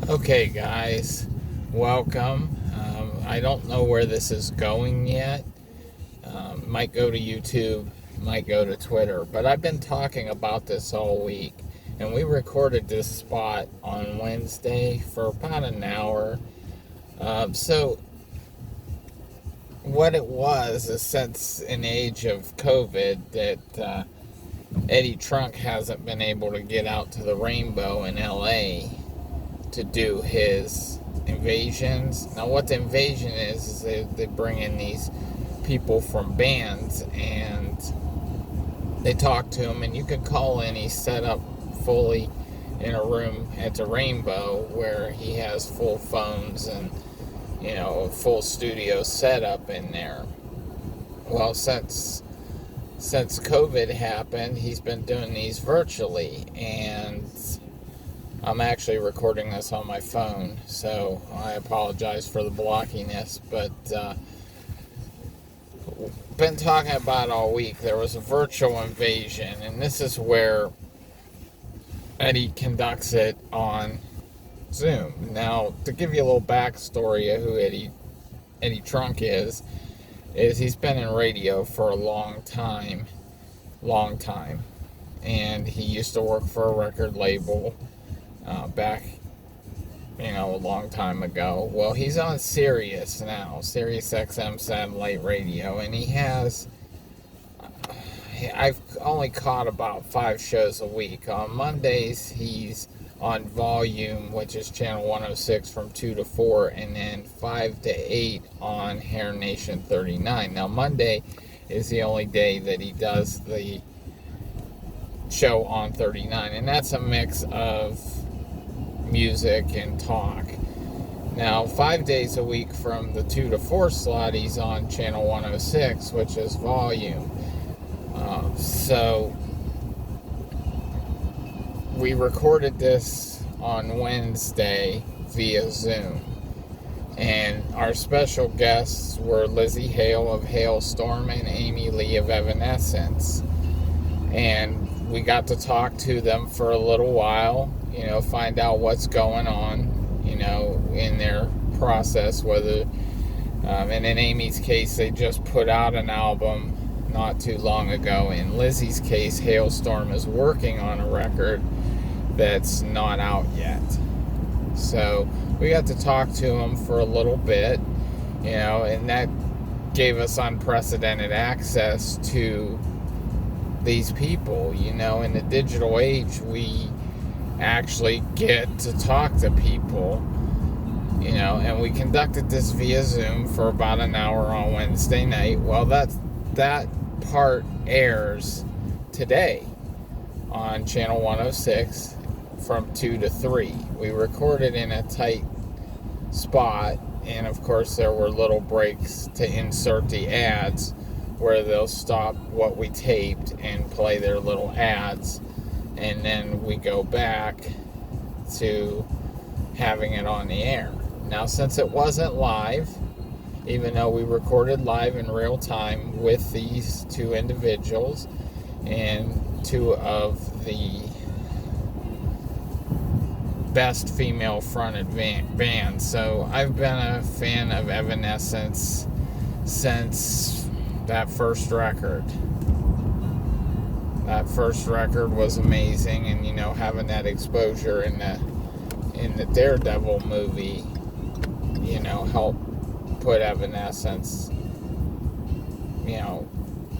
Okay, guys, welcome. I don't know where this is going yet. Might go to YouTube, might go to Twitter, but I've been talking about this all week. And we recorded this spot on Wednesday for about an hour. So, what it was is since an age of COVID that Eddie Trunk hasn't been able to get out to the Rainbow in LA to do his invasions. Now, what the invasion is they bring in these people from bands and they talk to him, and you can call in. He's set up fully in a room at the Rainbow where he has full phones and a full studio setup in there. Well, since COVID happened, he's been doing these virtually, and I'm actually recording this on my phone, so I apologize for the blockiness, but been talking about it all week. There was a virtual invasion, and this is where Eddie conducts it on Zoom. Now, to give you a little backstory of who Eddie Trunk is he's been in radio for a long time, and he used to work for a record label back, a long time ago. Well, he's on Sirius now, Sirius XM satellite radio, and I've only caught about 5 shows a week. On Mondays, he's on Volume, which is channel 106 from 2 to 4, and then 5 to 8 on Hair Nation 39. Now, Monday is the only day that he does the show on 39, and that's a mix of music and talk. Now, 5 days a week from the 2 to 4 slot, he's on channel 106, which is Volume. So we recorded this on Wednesday via Zoom, and our special guests were Lizzie Hale of Hailstorm and Amy Lee of Evanescence, and we got to talk to them for a little while, find out what's going on, in their process, whether, and in Amy's case, they just put out an album not too long ago. In Lizzie's case, Hailstorm is working on a record that's not out yet. So we got to talk to them for a little bit, and that gave us unprecedented access to these people. In the digital age, we actually get to talk to people, and we conducted this via Zoom for about an hour on Wednesday night. Well, that part airs today on channel 106 from 2 to 3. We recorded in a tight spot, and of course there were little breaks to insert the ads where they'll stop what we taped and play their little ads, and then we go back to having it on the air. Now, since it wasn't live, even though we recorded live in real time with these 2 individuals and 2 of the best female fronted bands. So I've been a fan of Evanescence since that first record. That first record was amazing, and having that exposure in the Daredevil movie, helped put Evanescence,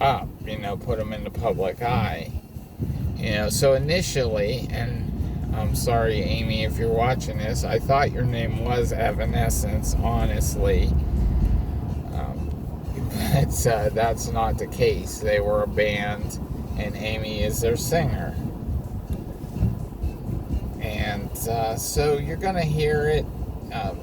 up, put them in the public eye. So initially, and I'm sorry, Amy, if you're watching this, I thought your name was Evanescence, honestly. But that's not the case. They were a band, and Amy is their singer. And so you're going to hear it.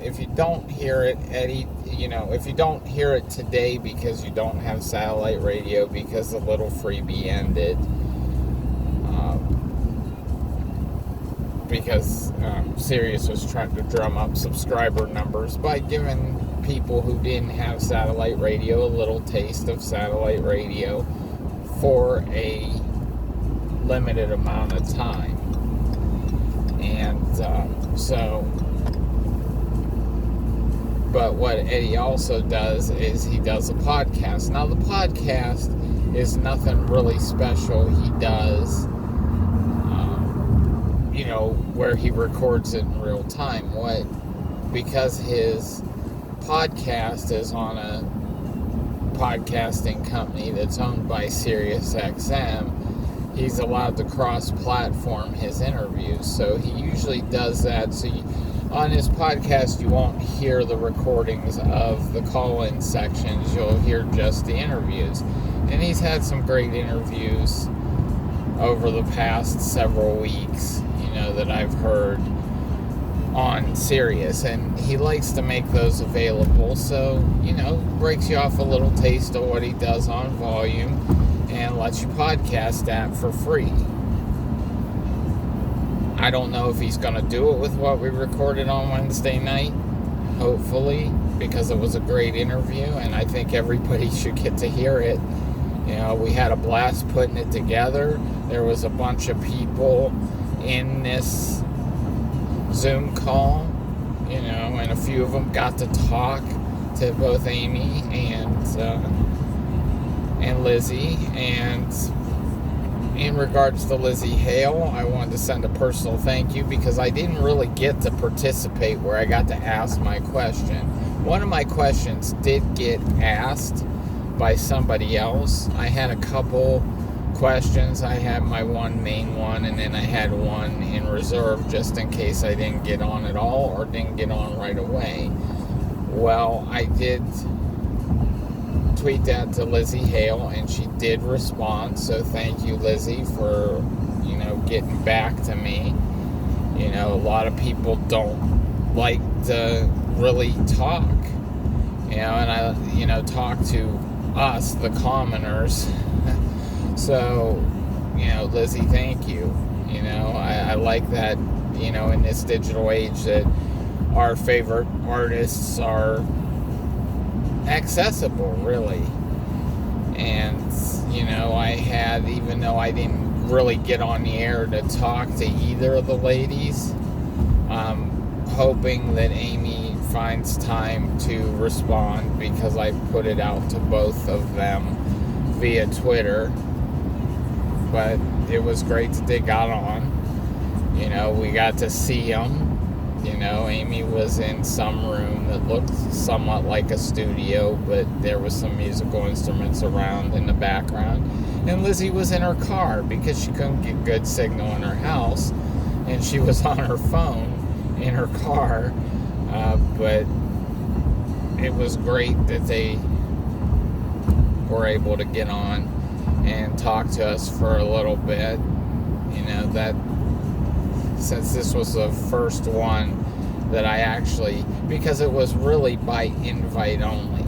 If you don't hear it, Eddie, if you don't hear it today because you don't have satellite radio because the little freebie ended, because Sirius was trying to drum up subscriber numbers by giving people who didn't have satellite radio a little taste of satellite radio for a limited amount of time. And so But what Eddie also does is he does a podcast. Now, the podcast is nothing really special he does, where he records it in real time. Because his podcast is on a podcasting company that's owned by SiriusXM, he's allowed to cross-platform his interviews. So he usually does that. So on his podcast, you won't hear the recordings of the call-in sections. You'll hear just the interviews. And he's had some great interviews over the past several weeks, that I've heard on Sirius. And he likes to make those available. So, breaks you off a little taste of what he does on volume and lets you podcast that for free. I don't know if he's going to do it with what we recorded on Wednesday night, hopefully, because it was a great interview, and I think everybody should get to hear it. We had a blast putting it together. There was a bunch of people in this Zoom call, and a few of them got to talk to both Amy and Lizzie. And in regards to Lizzie Hale, I wanted to send a personal thank you because I didn't really get to participate where I got to ask my question. One of my questions did get asked by somebody else. I had a couple questions. I had my one main one, and then I had one in reserve just in case I didn't get on at all or didn't get on right away. Well, I did tweet that to Lizzie Hale, and she did respond. So thank you, Lizzie, for getting back to me. A lot of people don't like to really talk, and I talk to us, the commoners. So Lizzie, thank you. I like that. In this digital age, that our favorite artists are accessible, really. And even though I didn't really get on the air to talk to either of the ladies, I'm hoping that Amy finds time to respond, because I put it out to both of them via Twitter. But it was great that they got on. We got to see them. Amy was in some room that looked somewhat like a studio, but there was some musical instruments around in the background. And Lizzie was in her car because she couldn't get good signal in her house, and she was on her phone in her car. But it was great that they were able to get on and talk to us for a little bit. That since this was the first one that I actually, because it was really by invite only.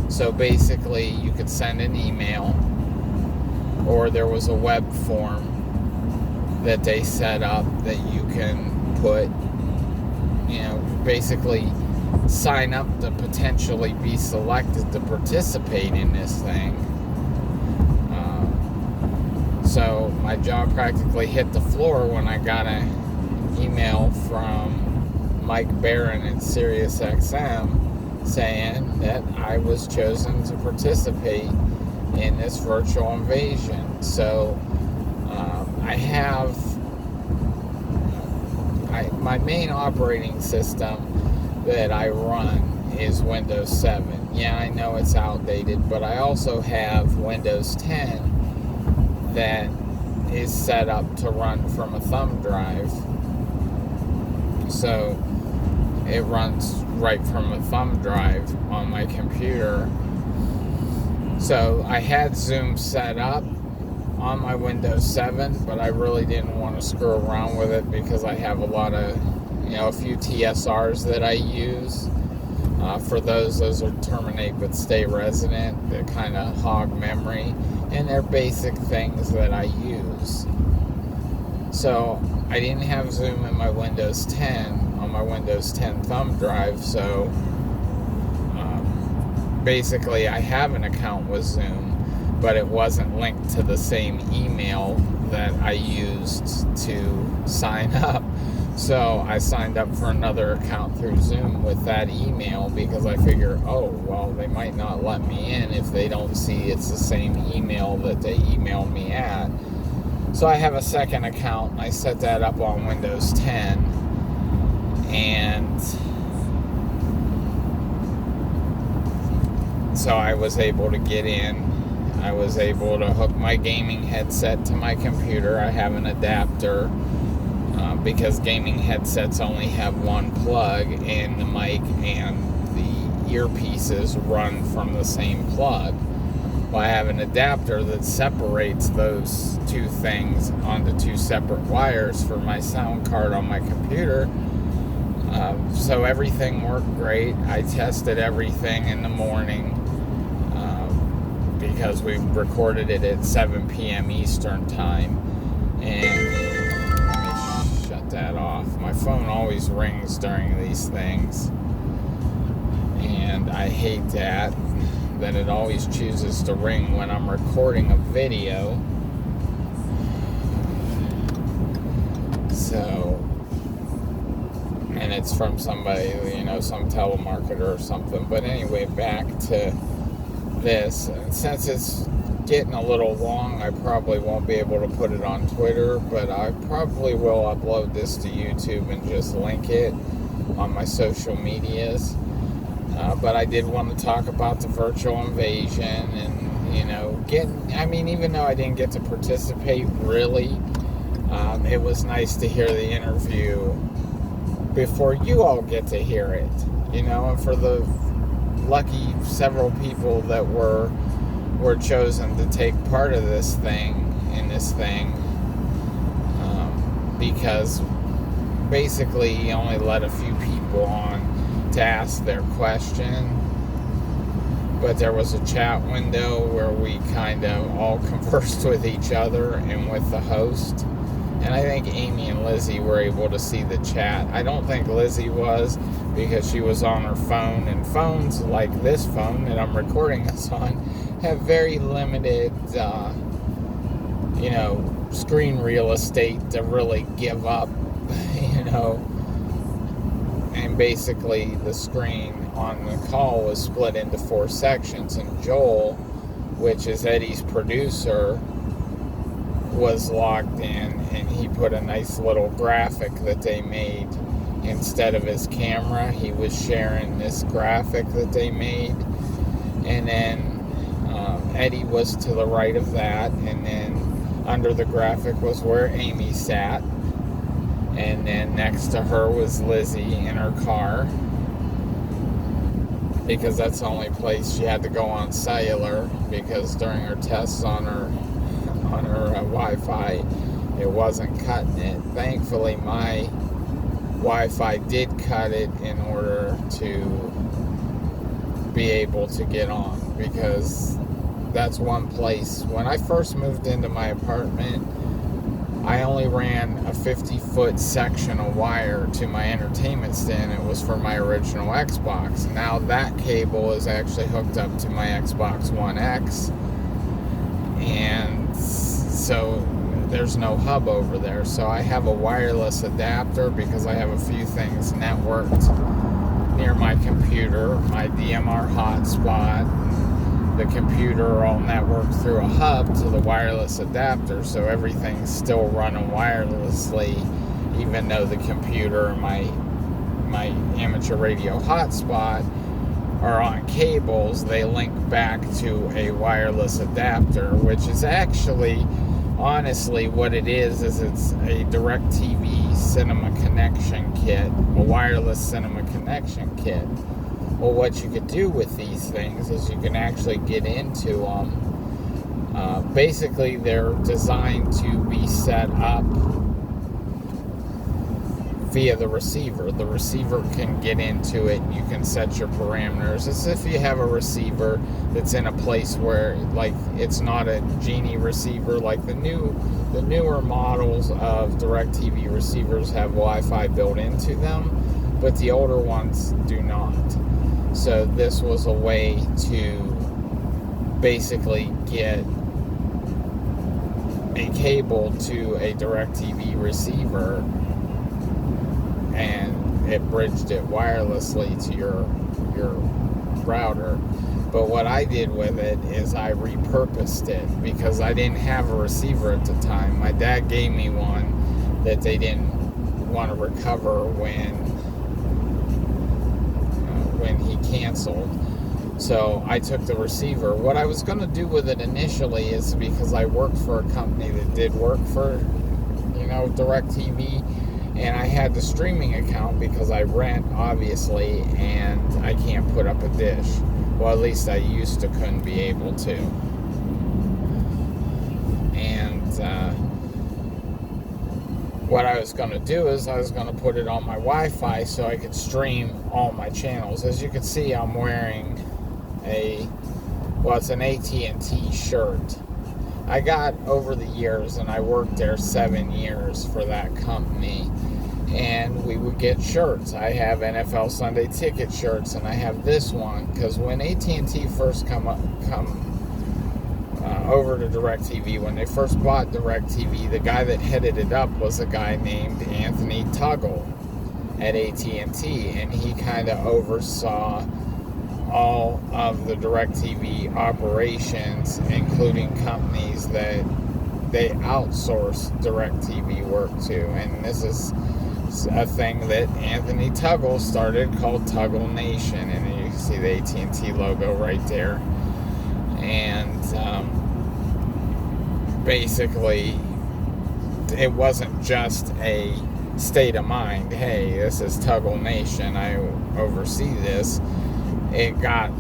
So basically you could send an email, or there was a web form that they set up that you can put, basically sign up to potentially be selected to participate in this thing. So my jaw practically hit the floor when I got an email from Mike Barron at SiriusXM saying that I was chosen to participate in this virtual invasion. So my main operating system that I run is Windows 7. Yeah, I know it's outdated, but I also have Windows 10 that is set up to run from a thumb drive. So it runs right from a thumb drive on my computer. So I had Zoom set up on my Windows 7, but I really didn't want to screw around with it because I have a few TSRs that I use. For those are terminate but stay resident. They're kind of hog memory, and they're basic things that I use. So I didn't have Zoom in my Windows 10 on my Windows 10 thumb drive, so basically I have an account with Zoom, but it wasn't linked to the same email that I used to sign up. So I signed up for another account through Zoom with that email because I figure, oh, well, they might not let me in if they don't see it's the same email that they emailed me at. So I have a second account. I set that up on Windows 10. And so I was able to get in. I was able to hook my gaming headset to my computer. I have an adapter because gaming headsets only have one plug, and the mic and the earpieces run from the same plug. Well, I have an adapter that separates those two things onto two separate wires for my sound card on my computer. So everything worked great. I tested everything in the morning because we recorded it at 7 p.m. Eastern time. And let me shut that off. My phone always rings during these things. And I hate that it always chooses to ring when I'm recording a video. So, and it's from somebody, some telemarketer or something. But anyway, back to this. Since it's getting a little long, I probably won't be able to put it on Twitter, but I probably will upload this to YouTube and just link it on my social medias. But I did want to talk about the virtual invasion and, even though I didn't get to participate really, it was nice to hear the interview before you all get to hear it, and for the lucky several people that were chosen to take part of this thing, because basically he only let a few people on to ask their question, but there was a chat window where we kind of all conversed with each other and with the host. And I think Amy and Lizzie were able to see the chat. I don't think Lizzie was, because she was on her phone, and phones like this phone that I'm recording this on have very limited, screen real estate to really give up, And basically the screen on the call was split into 4 sections, and Joel, which is Eddie's producer, was logged in, and he put a nice little graphic that they made. Instead of his camera, he was sharing this graphic that they made. And then Eddie was to the right of that, and then under the graphic was where Amy sat. And then next to her was Lizzie in her car, because that's the only place she had to go on cellular, because during her tests on her Wi-Fi, it wasn't cutting it. Thankfully, my Wi-Fi did cut it in order to be able to get on, because that's one place. When I first moved into my apartment, I only ran a 50-foot section of wire to my entertainment stand. It was for my original Xbox. Now that cable is actually hooked up to my Xbox One X, and so there's no hub over there. So I have a wireless adapter because I have a few things networked near my computer, my DMR hotspot, the computer all networked through a hub to the wireless adapter, so everything's still running wirelessly, even though the computer and my amateur radio hotspot are on cables. They link back to a wireless adapter, which is actually, honestly, what it is it's a DirecTV cinema connection kit, a wireless cinema connection kit. Well, what you could do with these things is you can actually get into them. Basically, they're designed to be set up via the receiver. The receiver can get into it. You can set your parameters. It's if you have a receiver that's in a place where, like, it's not a Genie receiver. Like the newer models of DirecTV receivers have Wi-Fi built into them, but the older ones do not. So this was a way to basically get a cable to a DirecTV receiver and it bridged it wirelessly to your router. But what I did with it is I repurposed it because I didn't have a receiver at the time. My dad gave me one that they didn't want to recover when he canceled. So I took the receiver. What I was going to do with it initially is because I worked for a company that did work for, DirecTV, and I had the streaming account because I rent, obviously, and I can't put up a dish. Well, at least I used to couldn't be able to. And what I was going to do is I was going to put it on my Wi-Fi so I could stream all my channels. As you can see, I'm wearing it's an AT&T shirt. I got over the years, and I worked there 7 years for that company, and we would get shirts. I have NFL Sunday Ticket shirts, and I have this one because when AT&T first come over to DirecTV, when they first bought DirecTV, the guy that headed it up was a guy named Anthony Tuggle at AT&T, and he kind of oversaw all of the DirecTV operations, including companies that they outsource DirecTV work to. And this is a thing that Anthony Tuggle started called Tuggle Nation, and you can see the AT&T logo right there. And basically, it wasn't just a state of mind, hey, this is Tuggle Nation, I oversee this. It got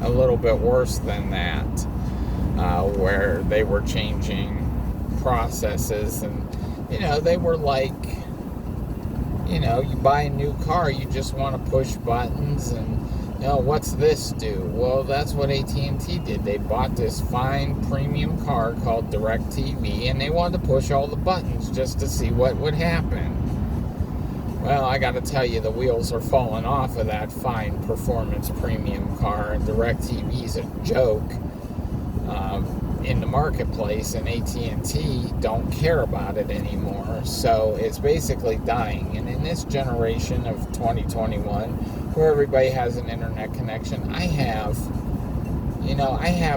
a little bit worse than that, where they were changing processes, and they were like, you buy a new car, you just want to push buttons, and what's this do? Well, that's what AT&T did. They bought this fine premium car called DirecTV, and they wanted to push all the buttons just to see what would happen. Well, I got to tell you, the wheels are falling off of that fine performance premium car, and DirecTV's a joke in the marketplace, and AT&T don't care about it anymore. So it's basically dying. And in this generation of 2021, where everybody has an internet connection, I have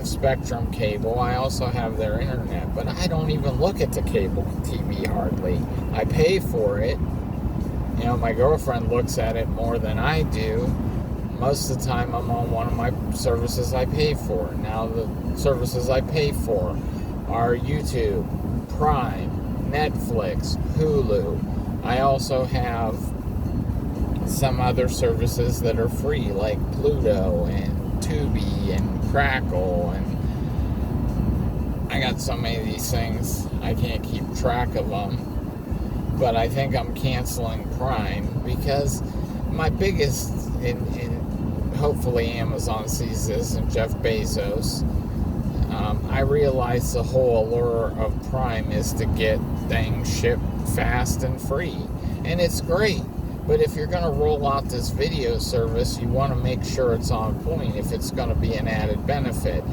Spectrum cable. I also have their internet, but I don't even look at the cable TV hardly. I pay for it. My girlfriend looks at it more than I do. Most of the time I'm on one of my services I pay for. Now the services I pay for are YouTube, Prime, Netflix, Hulu. I also have some other services that are free, like Pluto and Tubi and Crackle, and I got so many of these things I can't keep track of them. But I think I'm canceling Prime because my biggest, and hopefully Amazon sees this, and Jeff Bezos, I realize the whole allure of Prime is to get things shipped fast and free. And it's great. But if you're going to roll out this video service, you want to make sure it's on point if it's going to be an added benefit.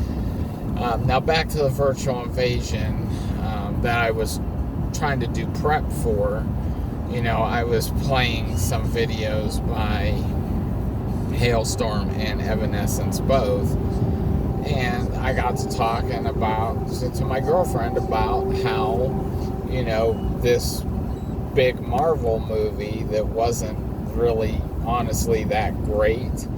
Now back to the virtual invasion that I was trying to do prep for. I was playing some videos by Hailstorm and Evanescence both, and I got to talking to my girlfriend about how this big Marvel movie that wasn't really honestly that great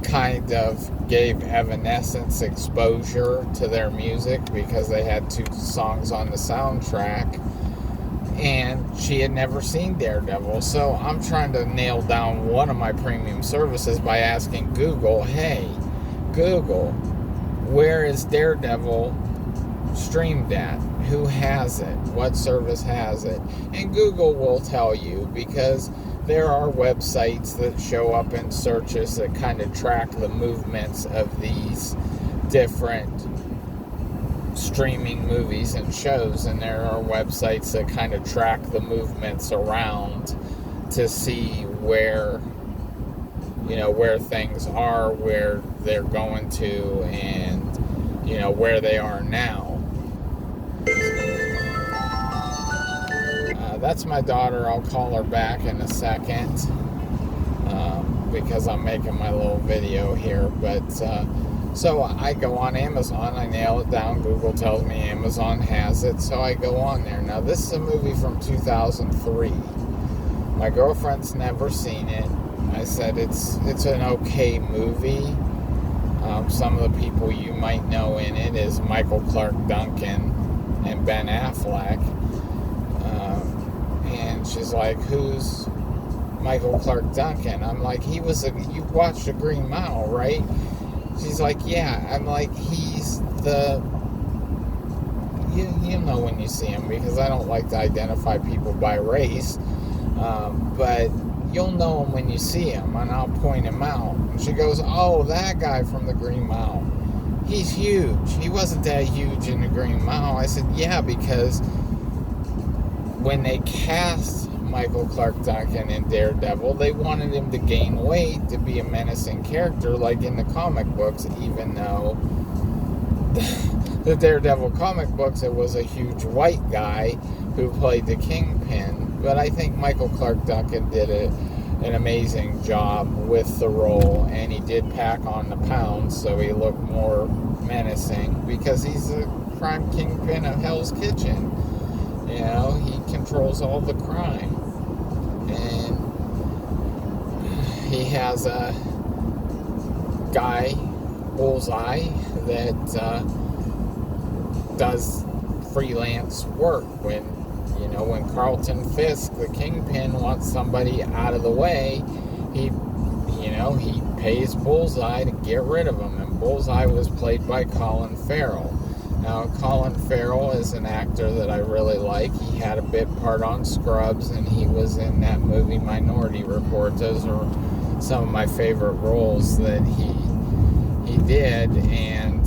kind of gave Evanescence exposure to their music because they had 2 songs on the soundtrack, and she had never seen Daredevil. So I'm trying to nail down one of my premium services by asking Google, hey Google, where is Daredevil streamed at? Who has it? What service has it? And Google will tell you, because there are websites that show up in searches that kind of track the movements of these different streaming movies and shows, and there are websites that kind of track the movements around to see where things are, where they're going to, and where they are now. That's my daughter. I'll call her back in a second because I'm making my little video here. But so I go on Amazon. I nail it down. Google tells me Amazon has it, so I go on there. Now, this is a movie from 2003. My girlfriend's never seen it. I said it's an okay movie. Some of the people you might know in it is Michael Clark Duncan and Ben Affleck. And she's like, who's Michael Clark Duncan? I'm like, you watched The Green Mile, right? She's like, yeah. I'm like, he's the... You know when you see him, because I don't like to identify people by race. But you'll know him when you see him, and I'll point him out. And she goes, oh, that guy from The Green Mile. He's huge. He wasn't that huge in The Green Mile. I said, yeah, because when they cast Michael Clark Duncan in Daredevil, they wanted him to gain weight to be a menacing character like in the comic books, even though the Daredevil comic books, it was a huge white guy who played the Kingpin. But I think Michael Clark Duncan did an amazing job with the role, and he did pack on the pounds, so he looked more menacing, because he's a crime kingpin of Hell's Kitchen. You know, he controls all the crime. And he has a guy, Bullseye, that does freelance work. When Carlton Fisk, the Kingpin, wants somebody out of the way, he pays Bullseye to get rid of him. And Bullseye was played by Colin Farrell. Now, Colin Farrell is an actor that I really like. He had a bit part on Scrubs, and he was in that movie Minority Report. Those are some of my favorite roles that he did. And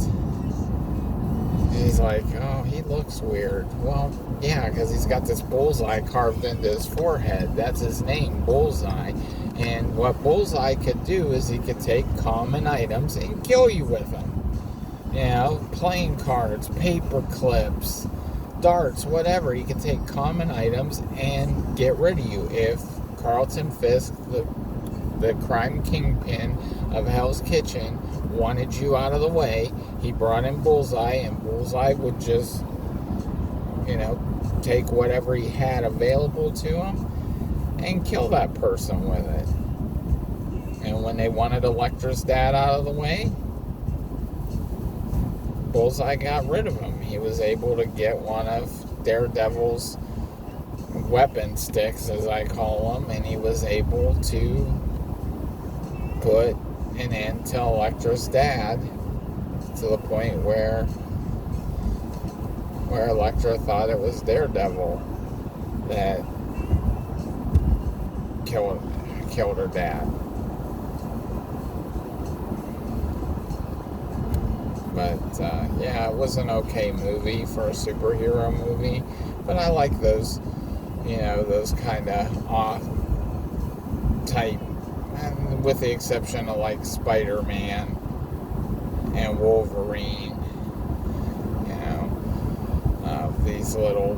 he's like, oh, he looks weird. Well, yeah, because he's got this bullseye carved into his forehead. That's his name, Bullseye. And what Bullseye could do is he could take common items and kill you with them. Playing cards, paper clips, darts, whatever. He could take common items and get rid of you. If Carlton Fisk, the crime kingpin of Hell's Kitchen, wanted you out of the way, he brought in Bullseye, and Bullseye would just, take whatever he had available to him and kill that person with it. And when they wanted Elektra's dad out of the way, Bullseye got rid of him. He was able to get one of Daredevil's weapon sticks, as I call them, and he was able to put an end to Elektra's dad, to the point where Elektra thought it was Daredevil that killed her dad. But yeah, it was an okay movie for a superhero movie. But I like those, those kind of off type, and with the exception of like Spider-Man and Wolverine. These little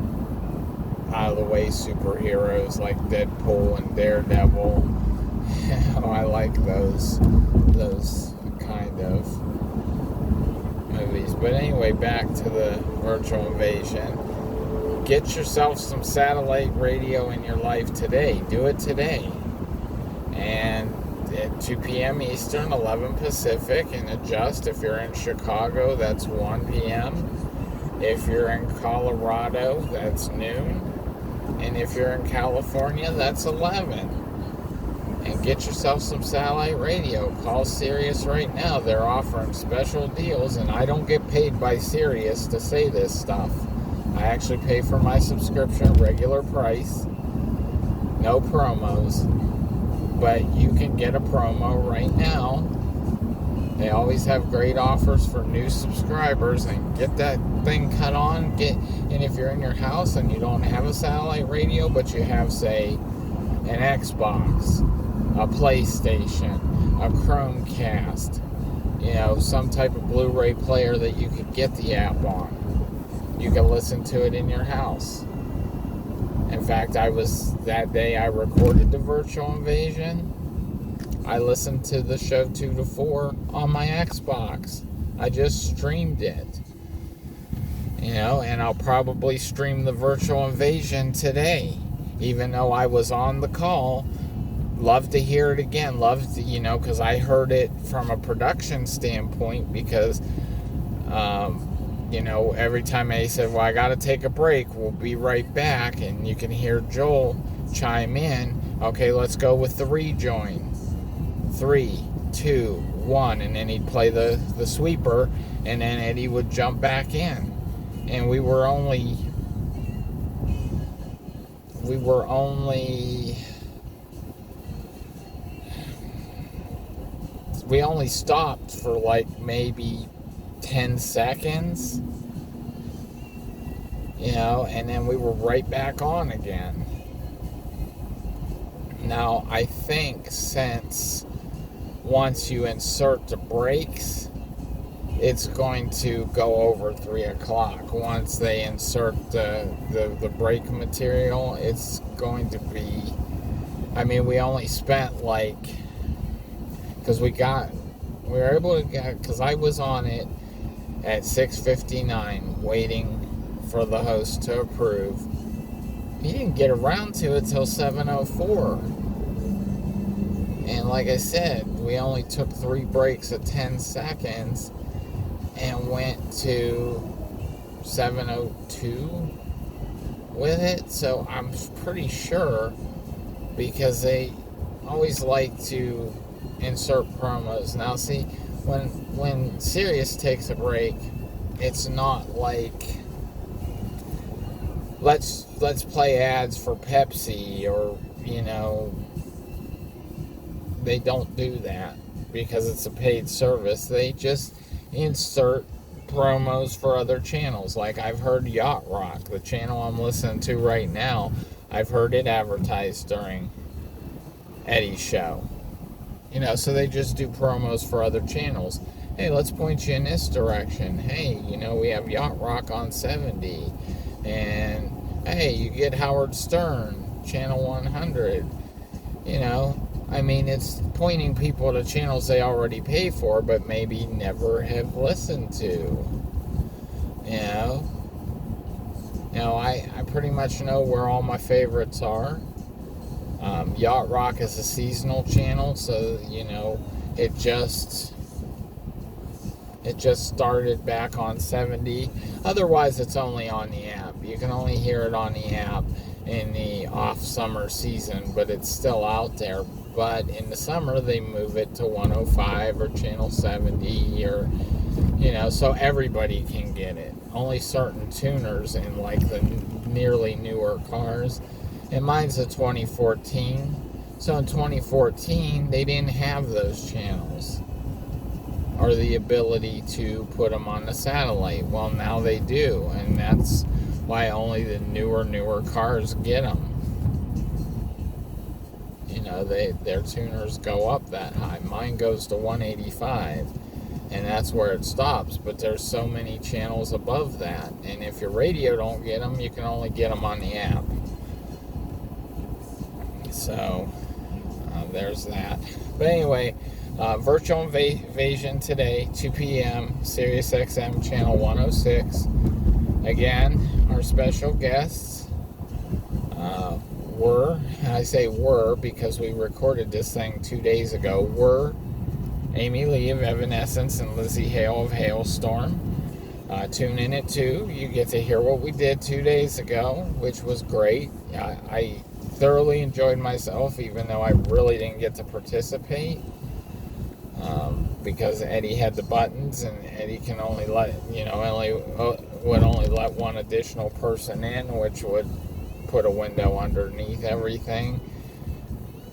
out-of-the-way superheroes like Deadpool and Daredevil. I like those kind of movies. But anyway, back to the virtual invasion. Get yourself some satellite radio in your life today. Do it today. And at 2 p.m. Eastern, 11 Pacific, and adjust. If you're in Chicago, that's 1 p.m. If you're in Colorado, that's noon. And if you're in California, that's 11. And get yourself some satellite radio. Call Sirius right now. They're offering special deals, and I don't get paid by Sirius to say this stuff. I actually pay for my subscription, regular price. No promos. But you can get a promo right now. They always have great offers for new subscribers, and get that thing cut on. And if you're in your house and you don't have a satellite radio, but you have, say, an Xbox, a PlayStation, a Chromecast, some type of Blu-ray player that you could get the app on, you can listen to it in your house. In fact, that day I recorded the virtual invasion. I listened to the show 2 to 4 on my Xbox. I just streamed it. And I'll probably stream the virtual invasion today. Even though I was on the call, love to hear it again. Love to, because I heard it from a production standpoint because, every time they said, well, I got to take a break, we'll be right back. And you can hear Joel chime in. Okay, let's go with the rejoin. 3, 2, 1. And then he'd play the sweeper, and then Eddie would jump back in. And we only stopped for like maybe 10 seconds, and then we were right back on again. Now, I think since once you insert the breaks, it's going to go over 3 o'clock. Once they insert the break material, it's going to be, we only spent because I was on it at 6:59 waiting for the host to approve. He didn't get around to it till 7:04. And like I said, we only took 3 breaks of 10 seconds and went to 7:02 with it. So I'm pretty sure, because they always like to insert promos. Now see, when Sirius takes a break, it's not like let's play ads for Pepsi or they don't do that because it's a paid service. They just insert promos for other channels. Like I've heard Yacht Rock, the channel I'm listening to right now, I've heard it advertised during Eddie's show. So they just do promos for other channels. Hey, let's point you in this direction. Hey, we have Yacht Rock on 70. And hey, you get Howard Stern, channel 100. It's pointing people to channels they already pay for, but maybe never have listened to. I pretty much know where all my favorites are. Yacht Rock is a seasonal channel, so it just started back on 70. Otherwise, it's only on the app. You can only hear it on the app in the off summer season, but it's still out there. But in the summer, they move it to 105 or channel 70, or so everybody can get it. Only certain tuners in the nearly newer cars. And mine's a 2014. So in 2014, they didn't have those channels or the ability to put them on the satellite. Well, now they do, and that's why only the newer cars get them. Their tuners go up that high. Mine goes to 185, and that's where it stops. But there's so many channels above that, and if your radio don't get them, you can only get them on the app. So there's that. But anyway, virtual invasion today, 2 p.m. Sirius XM channel 106. Again, our special guests were because we recorded this thing 2 days ago, were Amy Lee of Evanescence and Lizzie Hale of Hailstorm. Tune in at 2. You get to hear what we did 2 days ago, which was great. I thoroughly enjoyed myself, even though I really didn't get to participate, because Eddie had the buttons, and Eddie can only let would only let one additional person in, which would put a window underneath everything.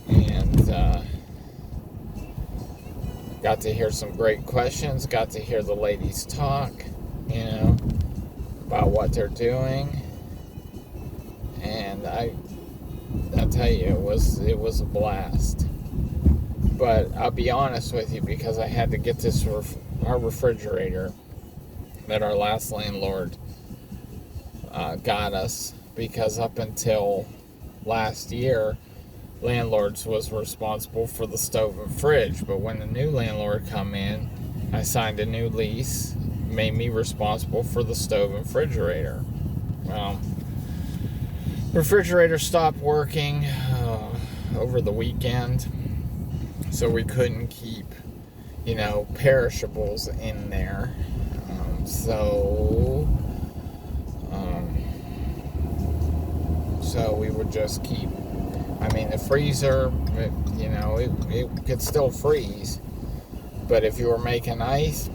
And got to hear some great questions, got to hear the ladies talk about what they're doing, and I'll tell you, it was a blast. But I'll be honest with you, because I had to get this our refrigerator that our last landlord got us because up until last year, landlords was responsible for the stove and fridge. But when the new landlord come in, I signed a new lease, made me responsible for the stove and refrigerator. Well, refrigerator stopped working over the weekend, so we couldn't keep, perishables in there. So we would just keep, the freezer, it could still freeze, but if you were making ice,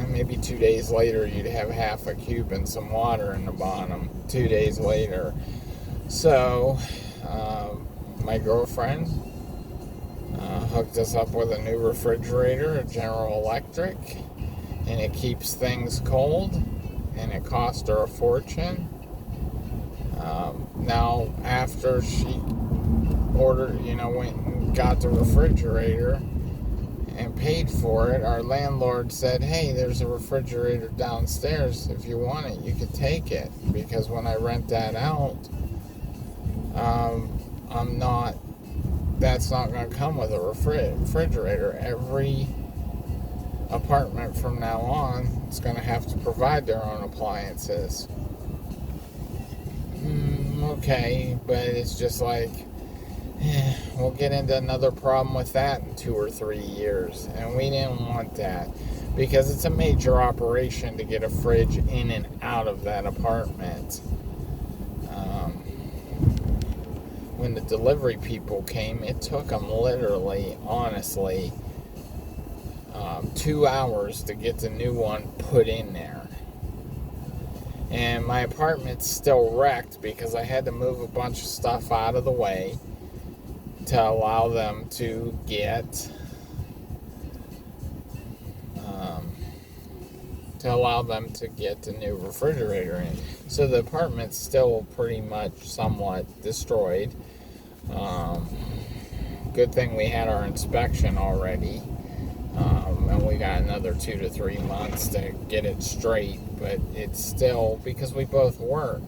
maybe 2 days later you'd have half a cube and some water in the bottom 2 days later. So my girlfriend hooked us up with a new refrigerator, a General Electric, and it keeps things cold, and it cost her a fortune. Now, after she ordered, went and got the refrigerator and paid for it, our landlord said, hey, there's a refrigerator downstairs. If you want it, you could take it. Because when I rent that out, that's not going to come with a refrigerator. Every apartment from now on is going to have to provide their own appliances. Okay, but it's just like, we'll get into another problem with that in 2 or 3 years, and we didn't want that, because it's a major operation to get a fridge in and out of that apartment. When the delivery people came, it took them literally, honestly, 2 hours to get the new one put in there. And my apartment's still wrecked because I had to move a bunch of stuff out of the way to allow them to get the new refrigerator in. So the apartment's still pretty much somewhat destroyed. Good thing we had our inspection already, and we got another 2 to 3 months to get it straight. But it's still, because we both work,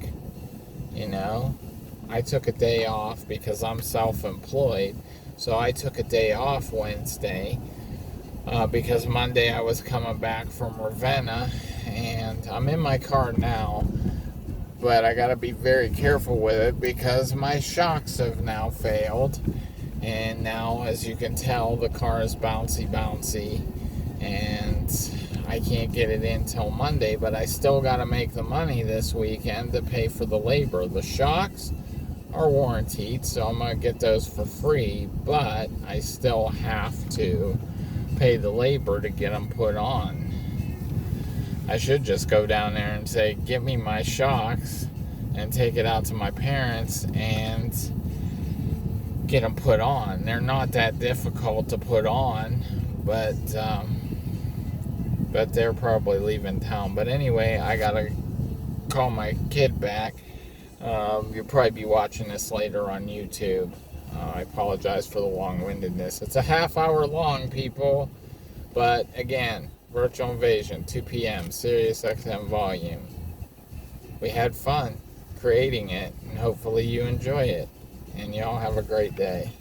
I took a day off because I'm self-employed, so I took a day off Wednesday because Monday I was coming back from Ravenna, and I'm in my car now, but I gotta be very careful with it because my shocks have now failed, and now, as you can tell, the car is bouncy, and I can't get it in till Monday, but I still gotta make the money this weekend to pay for the labor. The shocks are warranted, so I'm gonna get those for free, but I still have to pay the labor to get them put on. I should just go down there and say, get me my shocks, and take it out to my parents and get them put on. They're not that difficult to put on, but they're probably leaving town. But anyway, I gotta call my kid back. You'll probably be watching this later on YouTube. I apologize for the long-windedness. It's a half hour long, people. But again, Virtual Invasion, 2 p.m., Sirius XM volume. We had fun creating it, and hopefully you enjoy it. And y'all have a great day.